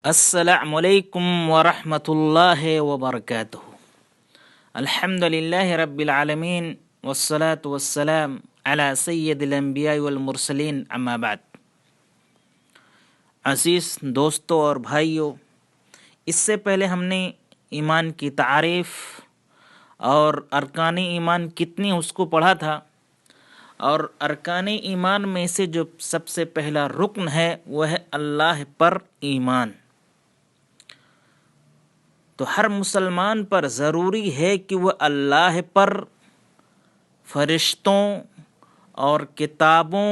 السلام علیکم ورحمۃ اللہ وبرکاتہ۔ الحمد للہ رب العالمین والصلاة والسلام علی سید الانبیاء والمرسلین، اما بعد۔ عزیز دوستوں اور بھائیوں، اس سے پہلے ہم نے ایمان کی تعریف اور ارکان ایمان کتنی اس کو پڑھا تھا، اور ارکان ایمان میں سے جو سب سے پہلا رکن ہے وہ ہے اللہ پر ایمان۔ تو ہر مسلمان پر ضروری ہے کہ وہ اللہ پر، فرشتوں اور کتابوں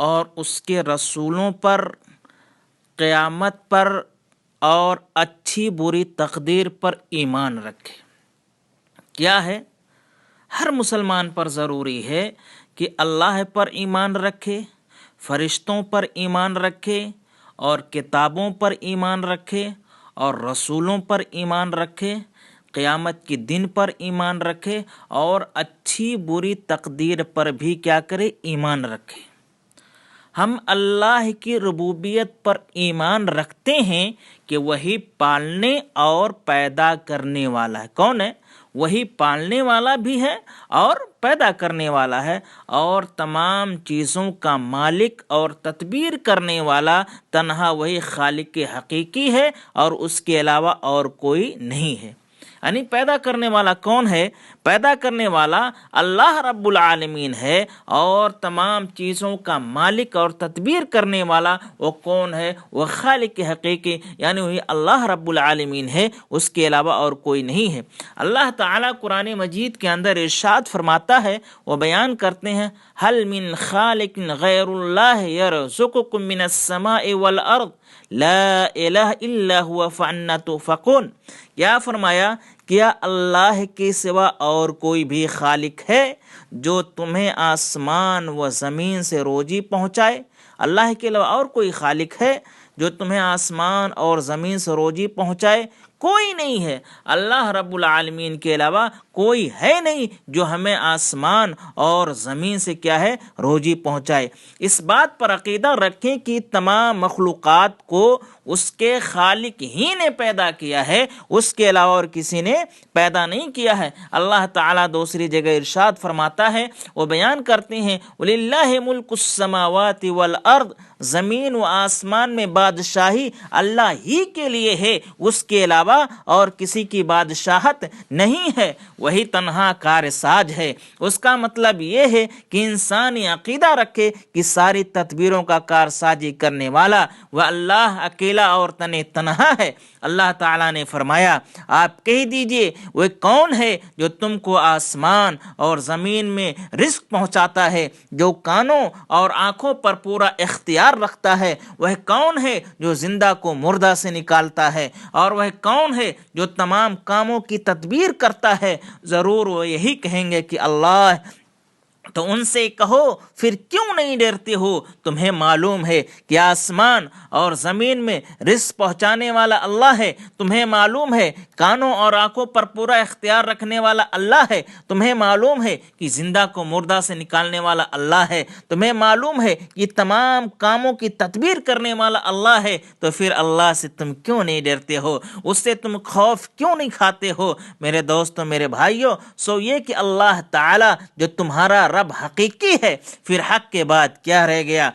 اور اس کے رسولوں پر، قیامت پر اور اچھی بری تقدیر پر ایمان رکھے۔ کیا ہے؟ ہر مسلمان پر ضروری ہے کہ اللہ پر ایمان رکھے، فرشتوں پر ایمان رکھے اور کتابوں پر ایمان رکھے اور رسولوں پر ایمان رکھے، قیامت کے دن پر ایمان رکھے اور اچھی بری تقدیر پر بھی کیا کرے؟ ایمان رکھے۔ ہم اللہ کی ربوبیت پر ایمان رکھتے ہیں کہ وہی پالنے اور پیدا کرنے والا ہے۔ کون ہے؟ وہی پالنے والا بھی ہے اور پیدا کرنے والا ہے، اور تمام چیزوں کا مالک اور تدبیر کرنے والا تنہا وہی خالق حقیقی ہے اور اس کے علاوہ اور کوئی نہیں ہے۔ یعنی پیدا کرنے والا کون ہے؟ پیدا کرنے والا اللہ رب العالمین ہے، اور تمام چیزوں کا مالک اور تدبیر کرنے والا وہ کون ہے؟ وہ خالق حقیقی یعنی وہی اللہ رب العالمین ہے، اس کے علاوہ اور کوئی نہیں ہے۔ اللہ تعالیٰ قرآن مجید کے اندر ارشاد فرماتا ہے، وہ بیان کرتے ہیں، هل من خالق غیر اللہ یرزقکم من السماء والارض لا الہ الا هو فانا تؤفکون۔ کیا فرمایا؟ کیا اللہ کے سوا اور کوئی بھی خالق ہے جو تمہیں آسمان و زمین سے روزی پہنچائے؟ اللہ کے علاوہ اور کوئی خالق ہے جو تمہیں آسمان اور زمین سے روزی پہنچائے؟ کوئی نہیں ہے۔ اللہ رب العالمین کے علاوہ کوئی ہے نہیں جو ہمیں آسمان اور زمین سے کیا ہے؟ روزی پہنچائے۔ اس بات پر عقیدہ رکھیں کہ تمام مخلوقات کو اس کے خالق ہی نے پیدا کیا ہے، اس کے علاوہ اور کسی نے پیدا نہیں کیا ہے۔ اللہ تعالیٰ دوسری جگہ ارشاد فرماتا ہے، وہ بیان کرتے ہیں، وَلِلَّهِ مُلْكُ السَّمَاوَاتِ وَالْأَرْضِ، زمین و آسمان میں بادشاہی اللہ ہی کے لیے ہے، اس کے علاوہ اور کسی کی بادشاہت نہیں ہے، وہی تنہا کار ساز ہے۔ اس کا مطلب یہ ہے کہ انسان عقیدہ رکھے کہ ساری تدبیروں کا کارسازی کرنے والا وہ اللہ اکیلا اور تنہا ہے۔ اللہ تعالیٰ نے فرمایا، آپ کہہ دیجئے، وہ کون ہے جو تم کو آسمان اور زمین میں رزق پہنچاتا ہے، جو کانوں اور آنکھوں پر پورا اختیار رکھتا ہے؟ وہ کون ہے جو زندہ کو مردہ سے نکالتا ہے؟ اور وہ کون ہے جو تمام کاموں کی تدبیر کرتا ہے؟ ضرور وہ یہی کہیں گے کہ اللہ۔ تو ان سے کہو، پھر کیوں نہیں ڈرتے ہو؟ تمہیں معلوم ہے کہ آسمان اور زمین میں رزق پہنچانے والا اللہ ہے، تمہیں معلوم ہے کانوں اور آنکھوں پر پورا اختیار رکھنے والا اللہ ہے، تمہیں معلوم ہے کہ زندہ کو مردہ سے نکالنے والا اللہ ہے، تمہیں معلوم ہے کہ تمام کاموں کی تدبیر کرنے والا اللہ ہے، تو پھر اللہ سے تم کیوں نہیں ڈرتے ہو؟ اس سے تم خوف کیوں نہیں کھاتے ہو؟ میرے دوستوں، میرے بھائیوں، سو یہ کہ اللہ تعالیٰ جو تمہارا رب حقیقی ہے، پھر حق کے بعد کیا رہ گیا؟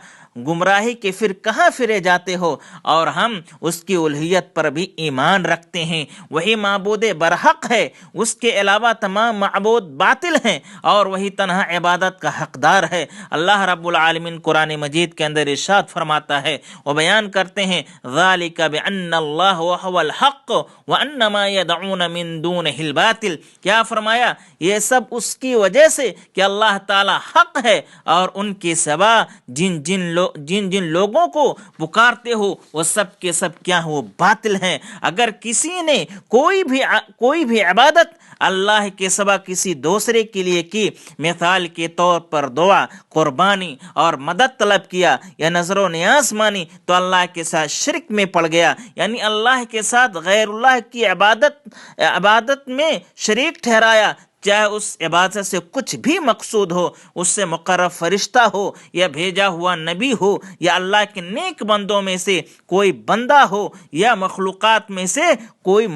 گمراہی کے پھر کہاں پھرے جاتے ہو؟ اور ہم اس کی الوہیت پر بھی ایمان رکھتے ہیں، وہی معبود برحق ہے، اس کے علاوہ تمام معبود باطل ہیں، اور وہی تنہا عبادت کا حقدار ہے۔ اللہ رب العالمین قرآن مجید کے اندر ارشاد فرماتا ہے، وہ بیان کرتے ہیں، ذَلِكَ بِأَنَّ اللَّهَ وَهُوَ الْحَقُّ وَأَنَّ مَا يَدْعُونَ مِن دُونِهِ الْبَاطِلُ۔ کیا فرمایا؟ یہ سب اس کی وجہ سے کہ اللہ تعالی حق ہے، اور ان کے سوا جن لوگوں کو پکارتے ہو وہ سب کے سب کیا ہو؟ باطل ہیں۔ اگر کسی نے کوئی بھی عبادت اللہ کے سوا کسی دوسرے کے لیے کی، مثال کے طور پر دعا، قربانی اور مدد طلب کیا یا نظر و نیاز مانی، تو اللہ کے ساتھ شرک میں پڑ گیا، یعنی اللہ کے ساتھ غیر اللہ کی عبادت میں شریک ٹھہرایا، چاہے اس عبادت سے کچھ بھی مقصود ہو، اس سے مقرب فرشتہ ہو یا بھیجا ہوا نبی ہو یا اللہ کے نیک بندوں میں سے کوئی بندہ ہو یا مخلوقات میں سے کوئی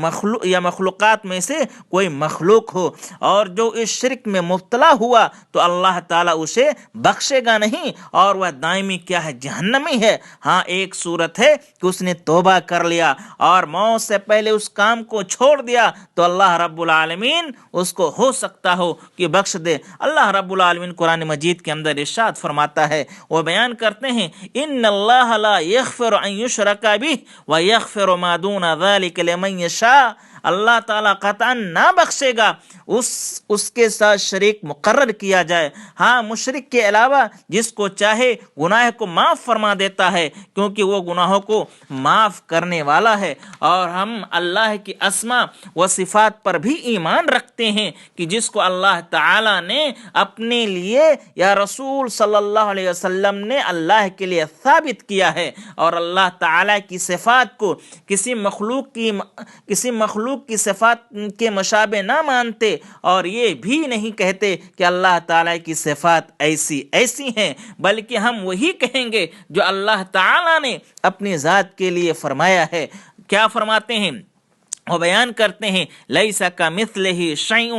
مخلوق ہو، اور جو اس شرک میں مبتلا ہوا تو اللہ تعالیٰ اسے بخشے گا نہیں، اور وہ دائمی کیا ہے؟ جہنمی ہے۔ ہاں، ایک صورت ہے کہ اس نے توبہ کر لیا اور موت سے پہلے اس کام کو چھوڑ دیا تو اللہ رب العالمین اس کو ہو سکتا ہو کہ بخش دے۔ اللہ رب العالمین قرآن مجید کے اندر ارشاد فرماتا ہے، وہ بیان کرتے ہیں، ان اللہ لا یغفر ان یشرک بہ ویغفر ما دون ذلک لمن یشاء، اللہ تعالیٰ قطعا نہ بخشے گا اس کے ساتھ شریک مقرر کیا جائے، ہاں مشرک کے علاوہ جس کو چاہے گناہ کو معاف فرما دیتا ہے، کیونکہ وہ گناہوں کو معاف کرنے والا ہے۔ اور ہم اللہ کی اسماء و صفات پر بھی ایمان رکھتے ہیں کہ جس کو اللہ تعالیٰ نے اپنے لیے یا رسول صلی اللہ علیہ وسلم نے اللہ کے لیے ثابت کیا ہے، اور اللہ تعالیٰ کی صفات کو کسی مخلوق کی صفات کے مشابہ نہ مانتے، اور یہ بھی نہیں کہتے کہ اللہ تعالیٰ کی صفات ایسی ہیں، بلکہ ہم وہی کہیں گے جو اللہ تعالیٰ نے اپنی ذات کے لیے فرمایا ہے۔ کیا فرماتے ہیں؟ وہ بیان کرتے ہیں، لیس کمثلہ شیء